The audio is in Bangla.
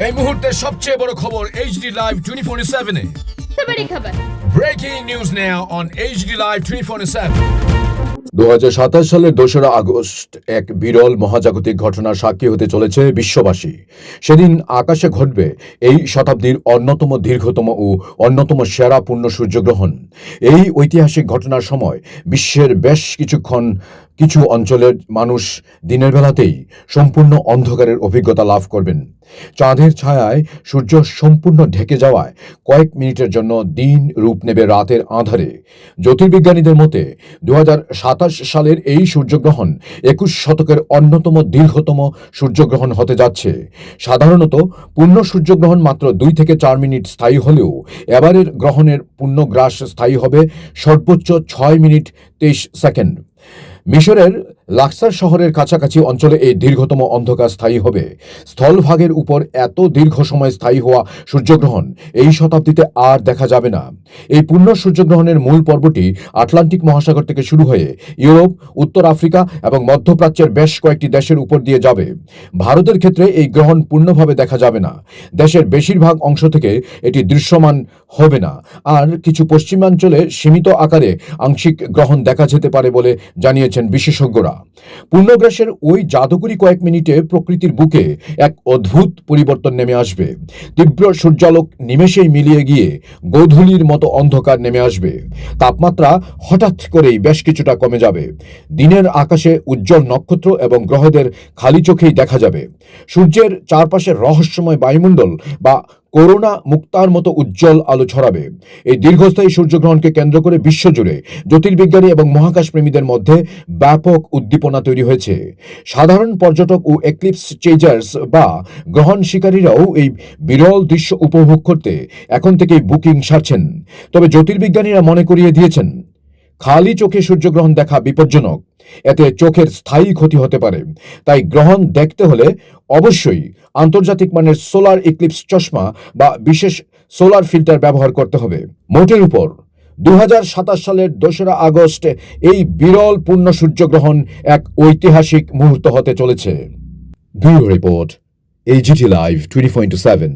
এই মুহূর্তের সবচেয়ে বড় খবর এইচডি লাইভ 24/7 এ। बड़ी खबर। Breaking news now on HD live 24/7। 2027 সালের 2রা আগস্ট এক বিরল মহাজাগতিক ঘটনার সাক্ষী হতে চলেছে বিশ্ববাসী। সেদিন আকাশে ঘটবে এই শতাব্দীর অন্যতম দীর্ঘতম ও অন্যতম সেরা পূর্ণ সূর্যগ্রহণ। এই ঐতিহাসিক ঘটনার সময় বিশ্বের বেশ কিছু অঞ্চলের মানুষ দিনের বেলাতেই সম্পূর্ণ অন্ধকারের অভিজ্ঞতা লাভ করবেন। চাঁদের ছায়ায় সূর্য সম্পূর্ণ ঢেকে যাওয়ায় কয়েক মিনিটের জন্য দিন রূপ নেবে রাতের আঁধারে। জ্যোতির্বিজ্ঞানীদের মতে 2027 সালের এই সূর্যগ্রহণ 21 শতকের অন্যতম দীর্ঘতম সূর্যগ্রহণ হতে যাচ্ছে। সাধারণত পূর্ণ সূর্যগ্রহণ মাত্র 2 থেকে 4 মিনিট স্থায়ী হলেও এবারের গ্রহণের পূর্ণগ্রাস স্থায়ী হবে সর্বোচ্চ 6 মিনিট 23 সেকেন্ড। মিশরের লাক্সার শহরের কাছাকাছি অঞ্চলে এই দীর্ঘতম অন্ধকার স্থায়ী হবে। স্থলভাগের উপর এত দীর্ঘ সময় স্থায়ী হওয়া সূর্যগ্রহণ এই শতাব্দীতে আর দেখা যাবে না। এই পূর্ণ সূর্যগ্রহণের মূল পর্বটি আটলান্টিক মহাসাগর থেকে শুরু হয়ে ইউরোপ, উত্তর আফ্রিকা এবং মধ্যপ্রাচ্যের বেশ কয়েকটি দেশের উপর দিয়ে যাবে। ভারতের ক্ষেত্রে এই গ্রহণ পূর্ণভাবে দেখা যাবে না। দেশের বেশিরভাগ অংশ থেকে এটি দৃশ্যমান হবে না, আর কিছু পশ্চিমাঞ্চলে সীমিত আকারে আংশিক গ্রহণ দেখা যেতে পারে বলে জানিয়েছেন বিশেষজ্ঞরা। পূর্ণগ্রাসের ওই জাদুকরী কয়েক মিনিটে প্রকৃতির বুকে এক অদ্ভুত পরিবর্তন নেমে আসবে। তীব্র সূর্যালোক নিমেষেই মিলিয়ে গিয়ে গোধূলির মতো অন্ধকার নেমে আসবে। তাপমাত্রা হঠাৎ করেই বেশ কিছুটা কমে যাবে। দিনের আকাশে উজ্জ্বল নক্ষত্র এবং গ্রহদের খালি চোখেই দেখা যাবে। সূর্যের চারপাশে রহস্যময় বায়ুমণ্ডল বা করোনা মুক্তার মতো উজ্জ্বল আলো ছড়াবে। এই দীর্ঘস্থায়ী সূর্যগ্রহণকে কেন্দ্র করে বিশ্বজুড়ে জ্যোতির্বিজ্ঞানী এবং মহাকাশ প্রেমীদের মধ্যে ব্যাপক উদ্দীপনা তৈরি হয়েছে। সাধারণ পর্যটক ও এক্লিপস চেজার্স বা গ্রহণ শিকারীরাও এই বিরল দৃশ্য উপভোগ করতে এখন থেকেই বুকিং সারছেন। তবে জ্যোতির্বিজ্ঞানীরা মনে করিয়ে দিয়েছেন, খালি চোখে সূর্যগ্রহণ দেখা বিপজ্জনক। এতে চোখের স্থায়ী ক্ষতি হতে পারে। তাই গ্রহণ দেখতে হলে অবশ্যই আন্তর্জাতিক মানের সোলার ইক্লিপস চশমা বা বিশেষ সোলার ফিল্টার ব্যবহার করতে হবে। মোটের উপর 2027 সালের 2রা আগস্ট এই বিরল পূর্ণ সূর্যগ্রহণ এক ঐতিহাসিক মুহূর্ত হতে চলেছে। Bureau report, HD live 24/7।